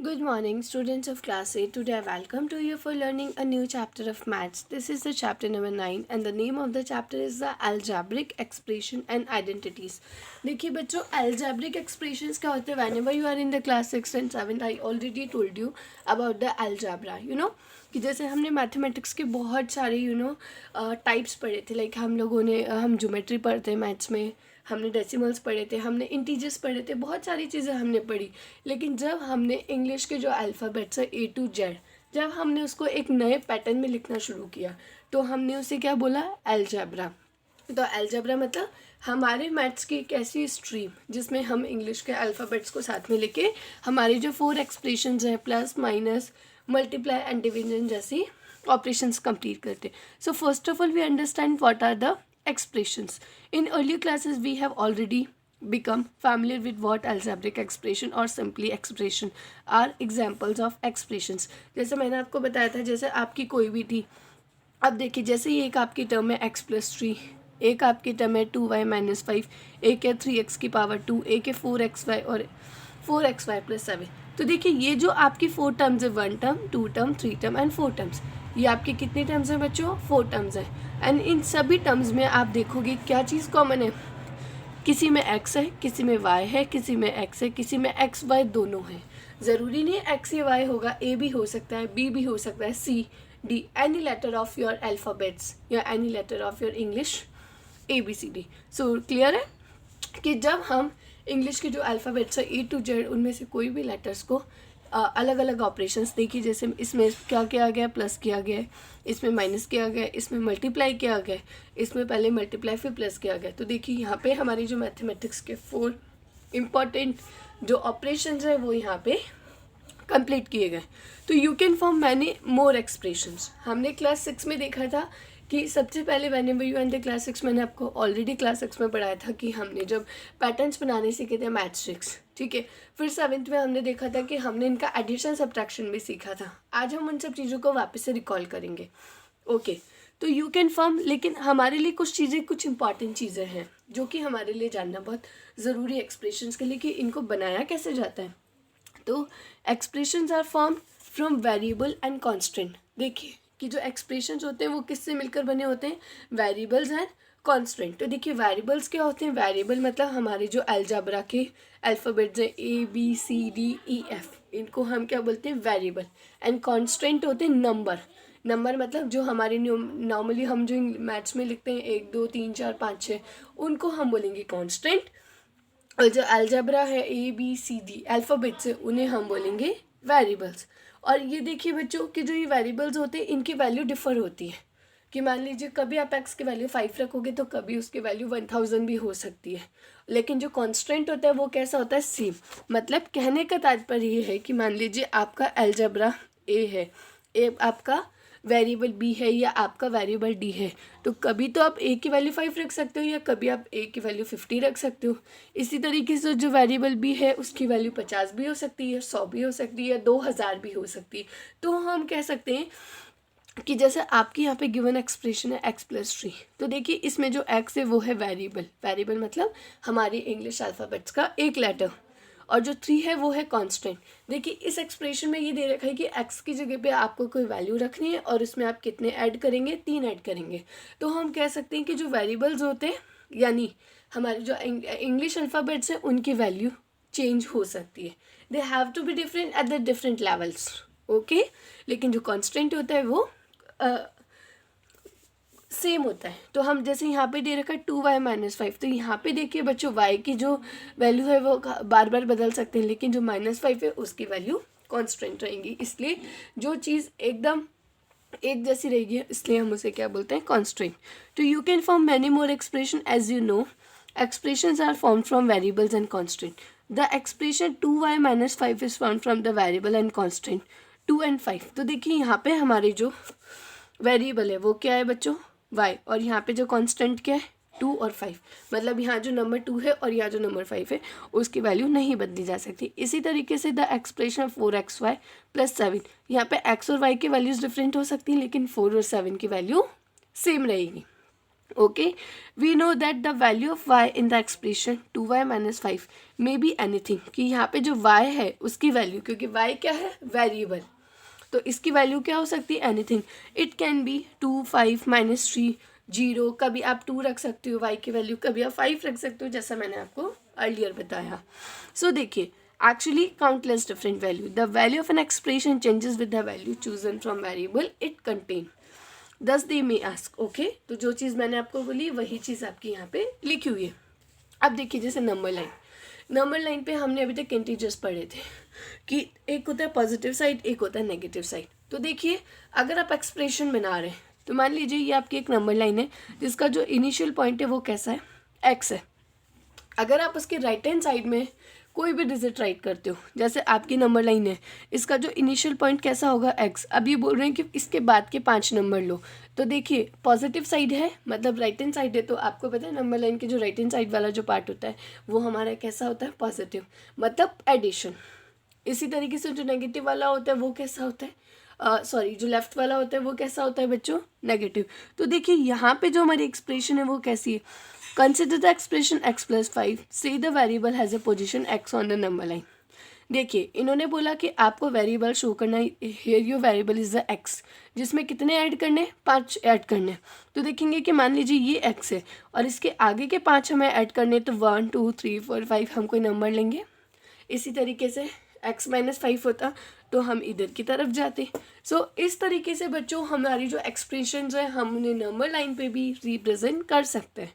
Good morning, students of class 8. Today I welcome to you for learning a new chapter of maths. This is the chapter number 9 and the name of the chapter is the algebraic expression and identities. देखिए बच्चों, algebraic expressions क्या होते हैं? Whenever you are in the class 6 and 7, I already told you about the algebra. कि जैसे हमने mathematics के बहुत सारे टाइप्स पढ़े थे. लाइक हम ज्योमेट्री पढ़ते हैं मैथ्स में, हमने डेसिमल्स पढ़े थे, हमने इंटीजर्स पढ़े थे, बहुत सारी चीज़ें हमने पढ़ी. लेकिन जब हमने इंग्लिश के जो अल्फ़ाबेट्स है A to Z, जब हमने उसको एक नए पैटर्न में लिखना शुरू किया तो हमने उसे क्या बोला? अलजेब्रा. तो अलजेब्रा मतलब हमारे मैथ्स की एक ऐसी स्ट्रीम जिसमें हम इंग्लिश के अल्फ़ाबेट्स को साथ में लेके हमारी जो 4 एक्सप्रेशंस हैं, plus minus multiply and division जैसी ऑपरेशंस कंप्लीट करते. So first of all we understand what are the expressions. In earlier classes we have already become familiar with what algebraic expression or simply expression are examples of expressions. जैसे मैंने आपको बताया था, जैसे आपकी कोई भी थी. अब देखिए, जैसे ये एक आपकी टर्म है x+3, एक आपकी टर्म है 2y-5, एक है 3x की पावर 2, एक है 4xy और 4xy+7. तो देखिए ये जो आपकी 4 टर्म्स है, 1 term, 2 term, 3 term and 4 terms, ये आपके कितने टर्म्स हैं बच्चों? 4 टर्म्स हैं. एंड इन सभी टर्म्स में आप देखोगे क्या चीज़ कॉमन है? किसी में x है, किसी में y है, किसी में x है, किसी में x y दोनों है. ज़रूरी नहीं है x या y होगा, a भी हो सकता है, b भी हो सकता है, c d any letter of your alphabets या any letter of your English ABCD. So clear है कि जब हम इंग्लिश के जो अल्फ़ाबेट्स है A to Z, उनमें से कोई भी लेटर्स को अलग अलग ऑपरेशंस देखिए. जैसे इसमें क्या किया गया? प्लस किया गया है, इसमें माइनस किया गया है, इसमें मल्टीप्लाई किया गया है, इसमें पहले मल्टीप्लाई फिर प्लस किया गया. तो देखिए यहाँ पे हमारी जो मैथमेटिक्स के 4 इम्पॉर्टेंट जो ऑपरेशंस है वो यहाँ पे कंप्लीट किए गए. तो you can form many more expressions. हमने क्लास 6 में देखा था कि सबसे पहले whenever you and the class 6, मैंने आपको ऑलरेडी क्लास 6 में पढ़ाया था कि हमने जब पैटर्न्स बनाने सीखे थे मैथ्स 6, ठीक है. फिर 7th में हमने देखा था कि हमने इनका एडिशन सब्ट्रैक्शन भी सीखा था. आज हम उन सब चीज़ों को वापस से रिकॉल करेंगे. ओके, तो यू कैन फॉर्म, लेकिन हमारे लिए कुछ चीज़ें, कुछ इंपॉर्टेंट चीज़ें हैं जो कि हमारे लिए जानना बहुत ज़रूरी है एक्सप्रेशंस के लिए, कि इनको बनाया कैसे जाता है. तो expressions are form from variable and constant. देखिए कि जो एक्सप्रेशंस होते हैं वो किससे मिलकर बने होते हैं? Variables and constant. तो देखिए वेरिएबल्स क्या होते हैं? वेरिएबल मतलब हमारे जो अलजेब्रा के अल्फ़ाबेट्स हैं ABCDEF, इनको हम क्या बोलते हैं? वेरिएबल. एंड कांस्टेंट होते हैं नंबर. नंबर मतलब जो हमारे नॉर्मली हम जो मैथ्स में लिखते हैं 1 2 3 4 5 6, उनको हम बोलेंगे कांस्टेंट. और जो अलजेब्रा है ABCD अल्फ़ाबेट्स है, उन्हें हम बोलेंगे वेरिएबल्स. और ये देखिए बच्चों कि जो ये वेरिएबल्स होते हैं इनकी वैल्यू डिफ़र होती है. कि मान लीजिए कभी आप x की वैल्यू 5 रखोगे तो कभी उसकी वैल्यू 1000 भी हो सकती है. लेकिन जो कांस्टेंट होता है वो कैसा होता है? सेम. मतलब कहने का तात्पर्य ये है कि मान लीजिए आपका अलजेब्रा A है, A आपका वेरिएबल B है या आपका वेरिएबल D है, तो कभी तो आप A की वैल्यू 5 रख सकते हो या कभी आप A की वैल्यू 50 रख सकते हो. इसी तरीके से जो वेरिएबल B है उसकी वैल्यू 50 भी हो सकती है, 100 भी हो सकती है, 2000 भी हो सकती है. तो हम कह सकते हैं कि जैसे आपकी यहाँ पे गिवन एक्सप्रेशन है x+3, तो देखिए इसमें जो x है वो है वेरिएबल. वेरिएबल मतलब हमारी इंग्लिश अल्फ़ाबेट्स का एक लेटर. और जो 3 है वो है कांस्टेंट. देखिए इस एक्सप्रेशन में ये दे रखा है कि x की जगह पे आपको कोई वैल्यू रखनी है और उसमें आप कितने ऐड करेंगे? 3 ऐड करेंगे. तो हम कह सकते हैं कि जो वेरिएबल्स होते हैं यानी हमारे जो इंग्लिश अल्फ़ाबेट्स हैं उनकी वैल्यू चेंज हो सकती है. They have to be different at the different levels. Okay, लेकिन जो कांस्टेंट होता है वो सेम होता है. तो हम जैसे यहाँ पे दे रखा है 2y-5, तो यहाँ पे देखिए बच्चों y की जो वैल्यू है वो बार बार बदल सकते हैं, लेकिन जो -5 है उसकी वैल्यू कांस्टेंट रहेंगी. इसलिए जो चीज़ एकदम एक जैसी रहेगी इसलिए हम उसे क्या बोलते हैं? कांस्टेंट. तो you can form many more expression. As you know, expressions are form from variables and constant. The expression 2y-5 is form from the variable and constant 2 and 5. तो देखिए यहाँ पे हमारी जो वेरिएबल है वो क्या है बच्चों? y. और यहाँ पे जो कांस्टेंट क्या है? 2 और 5. मतलब यहाँ जो नंबर 2 है और यहाँ जो नंबर 5 है उसकी वैल्यू नहीं बदली जा सकती. इसी तरीके से द एक्सप्रेशन 4xy+7, यहाँ पे x और y की वैल्यूज़ डिफरेंट हो सकती हैं लेकिन 4 और 7 की वैल्यू सेम रहेगी. Okay, we know that the value of y in the expression 2y minus 5 may be anything, कि यहाँ पे जो y है उसकी वैल्यू, क्योंकि y क्या है, वेरिएबल, तो इसकी वैल्यू क्या हो सकती है, एनीथिंग. It can be 2, 5, -3, 0. कभी आप 2 रख सकते हो y की वैल्यू, कभी आप 5 रख सकते हो, जैसा मैंने आपको अर्लियर बताया. सो देखिए, actually countless different value. The value of an expression changes with the value chosen from variable it contain. Thus they may ask. Okay, तो जो चीज़ मैंने आपको बोली वही चीज़ आपकी यहाँ पे लिखी हुई है. अब देखिए, जैसे नंबर लाइन पे हमने अभी तक इंटीजर्स पढ़े थे कि एक होता है पॉजिटिव साइड, एक होता है नेगेटिव साइड. तो देखिए, अगर आप एक्सप्रेशन बना रहे हैं तो मान लीजिए ये आपकी एक नंबर लाइन है जिसका जो इनिशियल पॉइंट है वो कैसा है, एक्स है. अगर आप उसके राइट हैंड साइड में कोई भी डिजिट राइट करते हो, जैसे आपकी नंबर लाइन है, इसका जो इनिशियल पॉइंट कैसा होगा, एक्स. अब ये बोल रहे हैं कि इसके बाद के 5 नंबर लो. तो देखिए, पॉजिटिव साइड है मतलब राइट हैंड साइड है, तो आपको पता है नंबर लाइन के जो राइट हैंड साइड वाला जो पार्ट होता है वो हमारा कैसा होता है, पॉजिटिव, मतलब एडिशन. इसी तरीके से जो नेगेटिव वाला होता है वो कैसा होता है, सॉरी, जो लेफ्ट वाला होता है वो कैसा होता है बच्चों, नेगेटिव. तो देखिए, यहाँ पे जो हमारी एक्सप्रेशन है वो कैसी है. Consider the expression x plus 5, से the variable has a position x on the number line. देखिए, इन्होंने बोला कि आपको वेरिएबल शो करना है. Here your variable is the x, जिसमें कितने ऐड करने, 5 ऐड करने. तो देखेंगे कि मान लीजिए ये x है और इसके आगे के 5 हमें ऐड करने, तो 1, 2, 3, 4, 5 हम कोई नंबर लेंगे. इसी तरीके से x माइनस 5 होता तो हम इधर की तरफ जाते. सो इस तरीके से बच्चों हमारी जो एक्सप्रेशन है हम उन्हें नंबर लाइन पे भी रिप्रेजेंट कर सकते हैं.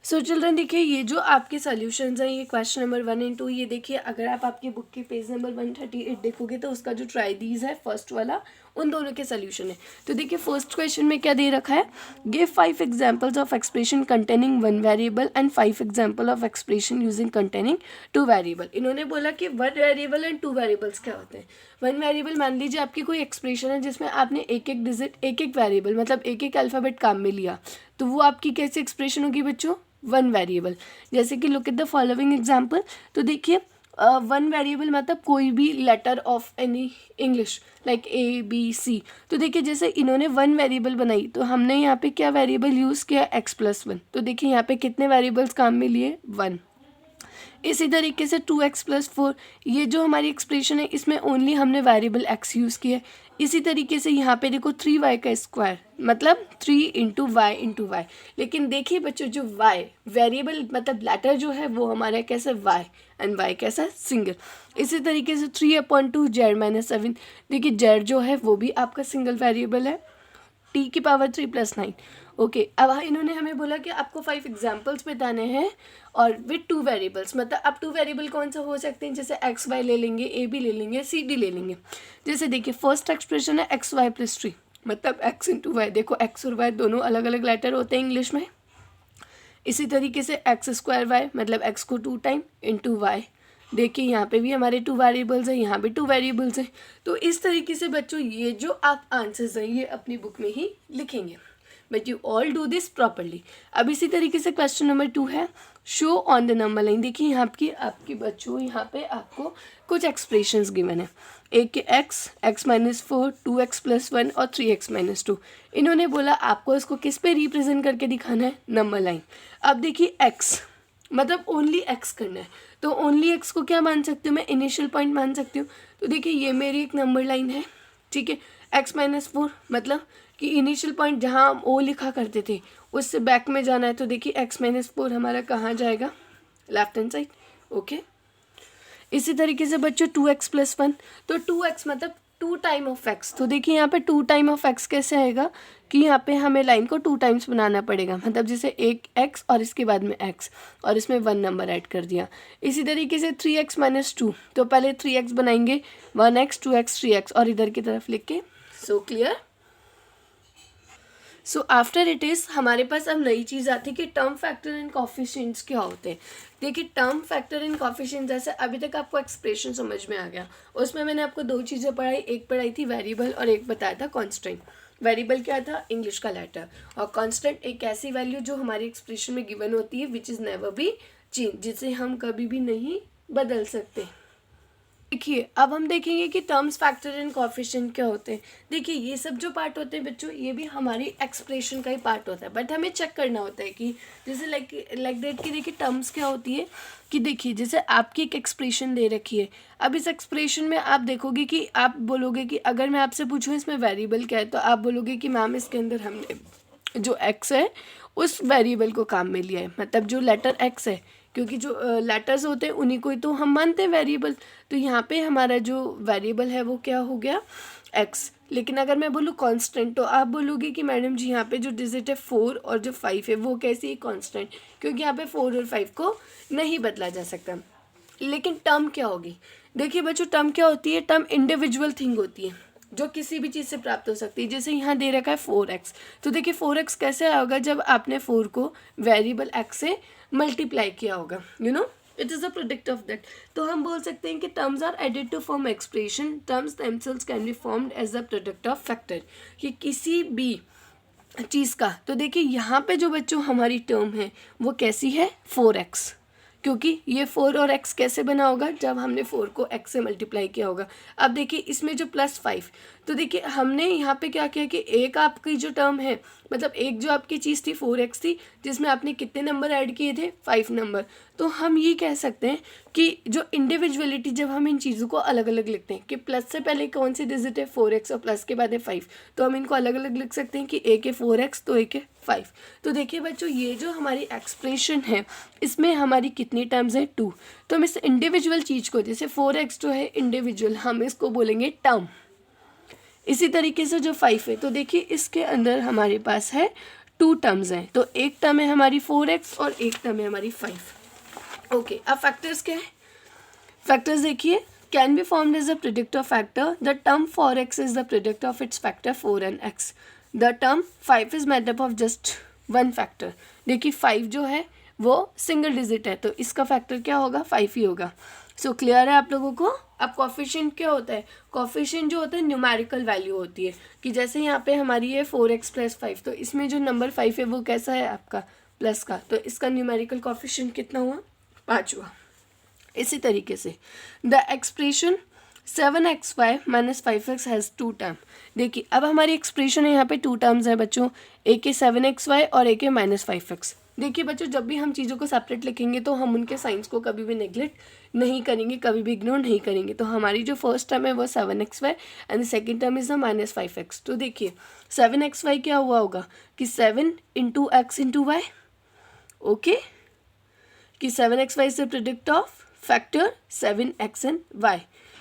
सो चिल्ड्रन, देखिए ये जो आपके सॉल्यूशंस हैं, ये क्वेश्चन नंबर 1 एंड 2, ये देखिए अगर आप आपकी बुक के पेज नंबर 138 देखोगे तो उसका जो ट्राई दीज है फर्स्ट वाला, उन दोनों के सॉल्यूशन है. तो देखिए, फर्स्ट क्वेश्चन में क्या दे रखा है, give 5 examples of expression containing 1 variable and 5 example of expression using containing 2 variable. इन्होंने बोला कि 1 वेरिएबल एंड 2 वेरिएबल्स क्या होते हैं. 1 वेरिएबल, मान लीजिए आपकी कोई एक्सप्रेशन है जिसमें आपने एक एक डिजिट, एक एक वेरिएबल मतलब एक एक अल्फ़ाबेट काम में लिया, तो वो आपकी कैसी एक्सप्रेशन होगी बच्चों, 1 वेरिएबल. जैसे कि look at the following example. तो देखिए, 1 वेरिएबल मतलब कोई भी letter of any English like ABC. तो देखिए, जैसे इन्होंने 1 वेरिएबल बनाई तो हमने यहाँ पे क्या वेरिएबल यूज़ किया, x+1. तो देखिए यहाँ पे कितने वेरिएबल्स काम में लिए, 1. इसी तरीके से 2x+4, ये जो हमारी एक्सप्रेशन है इसमें ओनली हमने वेरिएबल x यूज़ किया है. इसी तरीके से यहाँ पे देखो 3y का स्क्वायर मतलब 3 इंटू y. लेकिन देखिए बच्चों, जो y वेरिएबल मतलब लेटर जो है वो हमारा कैसा, y, एंड y कैसा, सिंगल. इसी तरीके से 3/2 z-7. देखिए z जो है वो भी आपका सिंगल वेरिएबल है, t की पावर 3 + 9. ओके, अब इन्होंने हमें बोला कि आपको 5 एग्जाम्पल्स बताने हैं और विथ 2 वेरिएबल्स. मतलब अब 2 वेरिएबल कौन सा हो सकते हैं, जैसे एक्स वाई ले लेंगे, ए बी ले लेंगे, सी डी ले लेंगे. जैसे देखिए, फर्स्ट एक्सप्रेशन है XY + 3 मतलब x इंटू वाई. देखो x और y दोनों अलग अलग लेटर होते हैं इंग्लिश में. इसी तरीके से x² y मतलब x को 2 टाइम इंटू y. देखिए यहाँ पे भी हमारे 2 वेरिएबल्स हैं, यहाँ भी 2 वेरिएबल्स हैं. तो इस तरीके से बच्चों ये जो आप आंसर्स हैं ये अपनी बुक में ही लिखेंगे, but you all do this properly. अब इसी तरीके से क्वेश्चन नंबर 2 है, show on the number line. देखिए यहाँ आपकी बच्चों यहाँ पे आपको कुछ एक्सप्रेशंस गिवन है, एक के x-4, 2x+1 और 3x-2. इन्होंने बोला आपको इसको किस पे रिप्रेजेंट करके दिखाना है, नंबर लाइन. अब देखिए x मतलब ओनली x करना है, तो ओनली x को क्या मान सकती हूँ मैं, इनिशियल पॉइंट मान सकती हूँ. तो देखिए ये मेरी एक नंबर लाइन है, ठीक है. x-4 मतलब कि इनिशियल पॉइंट जहाँ हम ओ लिखा करते थे उससे बैक में जाना है. तो देखिए x-4 हमारा कहाँ जाएगा, लेफ्ट हैंड साइड. ओके, इसी तरीके से बच्चों 2x+1, तो 2x मतलब 2 टाइम ऑफ x. तो देखिए यहाँ पे 2 टाइम ऑफ x कैसे आएगा कि यहाँ पे हमें लाइन को 2 टाइम्स बनाना पड़ेगा, मतलब जैसे एक x और इसके बाद में x और इसमें 1 नंबर ऐड कर दिया. इसी तरीके से 3x-2, तो पहले 3x बनाएंगे, 1x 2x 3x और इधर की तरफ लिख के. So clear. So after it is हमारे पास अब नई चीज़ आती है कि टर्म फैक्टर एंड कॉफिशिएंट्स क्या होते हैं. देखिए, टर्म फैक्टर एंड कॉफिशिएंट, जैसे अभी तक आपको एक्सप्रेशन समझ में आ गया, उसमें मैंने आपको 2 चीज़ें पढ़ाई, एक पढ़ाई थी वेरिएबल और एक बताया था कांस्टेंट. वेरिएबल क्या था, इंग्लिश का लेटर, और कांस्टेंट एक ऐसी वैल्यू जो हमारी एक्सप्रेशन में गिवन होती है which is never be change, जिसे हम कभी भी नहीं बदल सकते. देखिए अब हम देखेंगे कि टर्म्स, फैक्टर एंड कोएफिशिएंट क्या होते हैं। देखिए ये सब जो पार्ट होते हैं बच्चों, ये भी हमारी एक्सप्रेशन का ही पार्ट होता है, बट हमें चेक करना होता है कि जैसे लाइक दैट कि देखिए टर्म्स क्या होती है कि देखिए जैसे आपकी एक एक्सप्रेशन दे रखी है। अब इस एक्सप्रेशन में आप देखोगे कि आप बोलोगे कि अगर मैं आपसे पूछूं इसमें वेरिएबल क्या है, तो आप बोलोगे कि मैम इसके अंदर हमने जो एक्स है उस वेरिएबल को काम में लिया है, मतलब जो लेटर एक्स है, क्योंकि जो लेटर्स होते हैं उन्हीं को ही तो हम मानते हैं वेरिएबल। तो यहाँ पे हमारा जो वेरिएबल है वो क्या हो गया, एक्स। लेकिन अगर मैं बोलूँ कांस्टेंट, तो आप बोलोगे कि मैडम जी यहाँ पे जो डिजिट है 4 और जो 5 है वो कैसी है, कांस्टेंट, क्योंकि यहाँ पे 4 और 5 को नहीं बदला जा सकता। लेकिन टर्म क्या होगी, देखिए बच्चों टर्म क्या होती है, टर्म इंडिविजुअल थिंग होती है जो किसी भी चीज़ से प्राप्त हो सकती है। जैसे यहाँ दे रखा है 4x, तो देखिए 4x कैसे आया होगा, जब आपने 4 को वेरिएबल x से मल्टीप्लाई किया होगा, it is a product of that. तो हम बोल सकते हैं कि terms are added to form expression, terms themselves can be formed as a product of factor, कि किसी भी चीज़ का। तो देखिए यहाँ पे जो बच्चों हमारी टर्म है वो कैसी है, 4x, क्योंकि ये 4 और x कैसे बना होगा, जब हमने 4 को x से मल्टीप्लाई किया होगा। अब देखिए इसमें जो +5, तो देखिए हमने यहाँ पे क्या किया कि एक आपकी जो टर्म है, मतलब एक जो आपकी चीज़ थी 4x थी, जिसमें आपने कितने नंबर ऐड किए थे, 5 नंबर। तो हम ये कह सकते हैं कि जो इंडिविजुअलिटी, जब हम इन चीज़ों को अलग अलग लिखते हैं कि प्लस से पहले कौन सी डिजिट है 4x और प्लस के बाद है 5, तो हम इनको अलग अलग लिख सकते हैं कि एक है 4x तो एक है 5। तो देखिए बच्चों ये जो हमारी एक्सप्रेशन है इसमें हमारी कितनी टर्म्स है, 2। तो हम इस इंडिविजुअल चीज़ को, जैसे 4x जो है इंडिविजुअल, हम इसको बोलेंगे टर्म। इसी तरीके से जो 5 है, तो देखिए इसके अंदर हमारे पास है 2 टर्म्स हैं, तो एक टर्म है हमारी 4x और एक टर्म है हमारी 5। ओके, अब फैक्टर्स क्या है, फैक्टर्स देखिए can be formed as a product of factor, the term 4x is the product of its factor 4 and x, the term 5 is made up of just 1 factor. देखिए 5 जो है वो सिंगल डिजिट है, तो इसका फैक्टर क्या होगा, 5 ही होगा। सो क्लियर है आप लोगों को। अब कोफिशिएंट क्या होता है, कोफिशिएंट जो होता है न्यूमेरिकल वैल्यू होती है, कि जैसे यहाँ पे हमारी है 4x + 5, तो इसमें जो नंबर 5 है वो कैसा है आपका प्लस का, तो इसका न्यूमेरिकल कोफिशिएंट कितना हुआ, 5 हुआ। इसी तरीके से the expression 7xy - 5x has 2 term. देखिए अब हमारी एक्सप्रेशन है यहाँ पे 2 टर्म्स है बच्चों, एक है 7xy और एक है -5x। देखिए बच्चों जब भी हम चीज़ों को सेपरेट लिखेंगे तो हम उनके साइंस को कभी भी नेग्लेक्ट नहीं करेंगे, कभी भी इग्नोर नहीं करेंगे। तो हमारी जो फर्स्ट टर्म है वो 7xy and the second term is the -5x। तो देखिए 7xy क्या हुआ होगा कि 7 × x × y, ओके, कि 7xy is the product of factor 7x and y,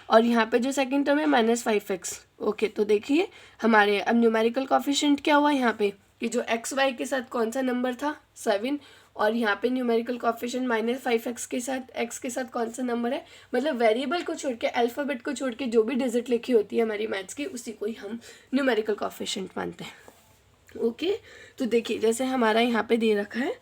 और यहाँ पे जो सेकंड टर्म है -5x। ओके, तो देखिए हमारे अब न्यूमेरिकल कोफिशिएंट क्या हुआ यहाँ पे कि जो xy के साथ कौन सा नंबर था 7, और यहाँ पे न्यूमेरिकल कोफिशिएंट -5x के साथ x के साथ कौन सा नंबर है, मतलब वेरिएबल को छोड़ के, अल्फ़ाबेट को छोड़ के जो भी डिजिट लिखी होती है हमारी मैथ्स की, उसी को ही हम न्यूमेरिकल कोफिशिएंट मानते हैं। ओके, तो देखिए जैसे हमारा यहाँ पे दे रखा है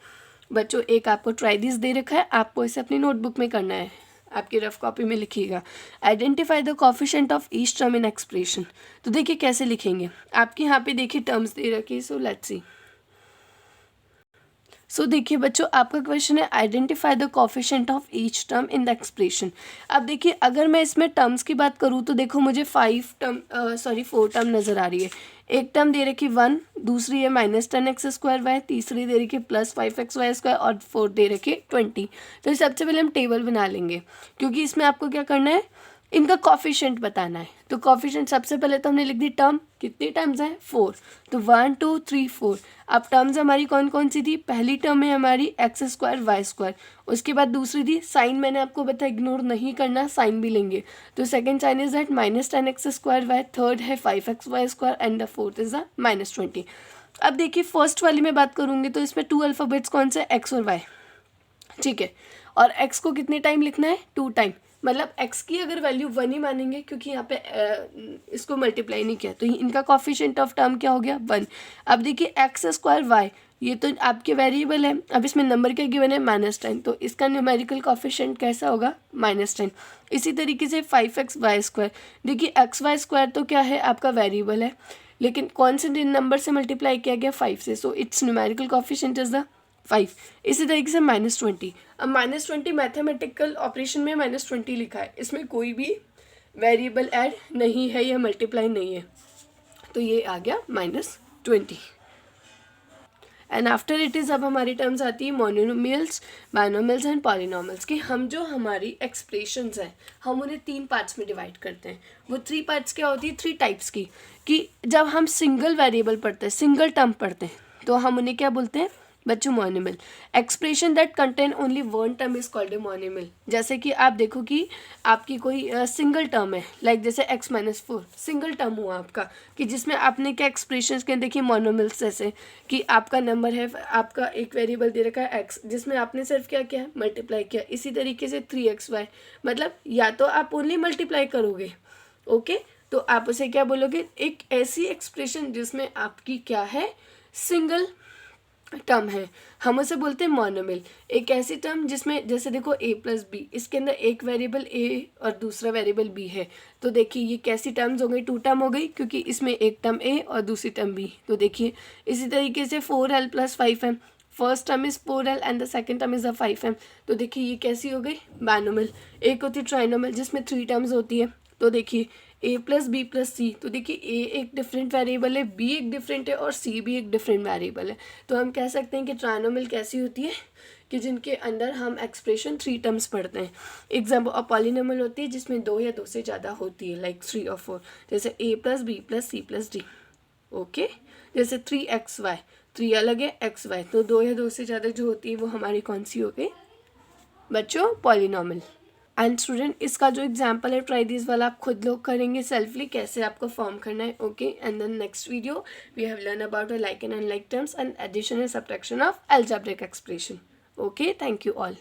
बच्चों, एक आपको ट्राई दिस दे रखा है, आपको इसे अपनी नोटबुक में करना है, आपकी रफ कॉपी में लिखिएगा। Identify the coefficient of each term in expression. तो देखिए कैसे लिखेंगे, आपके यहाँ पे देखिए टर्म्स दे रखी है, सो लेट्स सी। सो देखिए बच्चों आपका क्वेश्चन है identify the coefficient of each term in the expression. अब देखिए अगर मैं इसमें टर्म्स की बात करूँ तो देखो मुझे 4 टर्म नज़र आ रही है। एक टर्म दे रखी 1, दूसरी है -10x²y, तीसरी दे रखी +5xy² और फोर्थ दे रखी 20। तो सबसे पहले हम टेबल बना लेंगे, क्योंकि इसमें आपको क्या करना है, इनका कोफिशिएंट बताना है। तो कोफिशिएंट सबसे पहले तो हमने लिख दी टर्म, कितनी टर्म्स हैं 4, तो 1 2 3 4। अब टर्म्स हमारी कौन कौन सी थी, पहली टर्म है हमारी x² y², उसके बाद दूसरी थी साइन, मैंने आपको बताया इग्नोर नहीं करना, साइन भी लेंगे। तो second sign is that -10x²y, third है 5xy² and the fourth is the -20। अब देखिए फर्स्ट वाली में बात करूँगी तो इसमें 2 अल्फ़ाबेट्स कौन से, x और y, ठीक है, और x को कितने टाइम लिखना है, 2 टाइम, मतलब x की अगर वैल्यू 1 ही मानेंगे क्योंकि यहाँ पे इसको मल्टीप्लाई नहीं किया, तो इनका कोफिशिएंट ऑफ टर्म क्या हो गया, 1। अब देखिए x² y, ये तो आपके वेरिएबल है, अब इसमें नंबर क्या गिवन है, -10, तो इसका न्यूमेरिकल कोफिशिएंट कैसा होगा, -10। इसी तरीके से 5xy², देखिए xy² तो क्या है आपका वेरिएबल है, लेकिन कौन से नंबर से मल्टीप्लाई किया गया, 5 से, so it's numerical coefficient is the 5। इसी तरीके से -20, अब -20 मैथमेटिकल ऑपरेशन में -20 लिखा है, इसमें कोई भी वेरिएबल ऐड नहीं है या मल्टीप्लाई नहीं है, तो ये आ गया -20। एंड आफ्टर इट इज़ अब हमारी टर्म्स आती है मोनोमियल्स, बाइनोमियल्स एंड पॉलिनोमियल्स की। हम जो हमारी एक्सप्रेशंस हैं हम उन्हें 3 पार्ट्स में डिवाइड करते हैं। वो 3 पार्ट्स क्या होती है, 3 टाइप्स की। कि जब हम सिंगल वेरिएबल पढ़ते हैं, सिंगल टर्म पढ़ते हैं, तो हम उन्हें क्या बोलते हैं बच्चों, monomial. Expression that contain only one term is called a monomial. जैसे कि आप देखो कि आपकी कोई सिंगल टर्म है, लाइक जैसे x-4 सिंगल टर्म हुआ आपका, कि जिसमें आपने क्या एक्सप्रेशन के देखिए मोनोमियल्स, जैसे कि आपका नंबर है, आपका एक वेरिएबल दे रखा है x, जिसमें आपने सिर्फ क्या किया, मल्टीप्लाई किया। इसी तरीके से 3xy, मतलब या तो आप ओनली मल्टीप्लाई करोगे, ओके, तो आप उसे क्या बोलोगे, एक ऐसी एक्सप्रेशन जिसमें आपकी क्या है, सिंगल टर्म है, हम उसे बोलते हैं मोनोमियल। एक ऐसी टर्म जिसमें जैसे देखो a+b, इसके अंदर एक वेरिएबल a और दूसरा वेरिएबल b है, तो देखिए ये कैसी टर्म्स हो गई, 2 टर्म हो गई, क्योंकि इसमें एक टर्म a और दूसरी टर्म b। तो देखिए इसी तरीके से 4l + 5m, first term is 4l and the second term is the 5m, तो देखिए ये कैसी हो गई, बाइनोमियल। एक होती है ट्राइनोमियल जिसमें 3 टर्म्स होती है, तो देखिए a + b + c, तो देखिए a एक डिफरेंट वेरिएबल है, b एक डिफरेंट है और c भी एक डिफरेंट वेरिएबल है। तो हम कह सकते हैं कि ट्राइनोमियल कैसी होती है, कि जिनके अंदर हम एक्सप्रेशन 3 टर्म्स पढ़ते हैं। एग्जाम्पल, और पॉलिनोमियल होती है जिसमें 2 या 2 से ज़्यादा होती है, लाइक 3 और 4, जैसे a + b + c + d, okay. जैसे 3xy, 3 अलग है, xy, तो 2 या 2 से ज़्यादा जो होती है वो हमारी कौन सी हो गई बच्चों, पॉलिनोमियल। एंड स्टूडेंट, इसका जो एग्जाम्पल है ट्राई दिस वाला आप खुद लोग करेंगे सेल्फली, कैसे आपको फॉर्म करना है, okay. And then next video we have learn about like and unlike terms and addition and subtraction of algebraic expression, okay. Thank you all.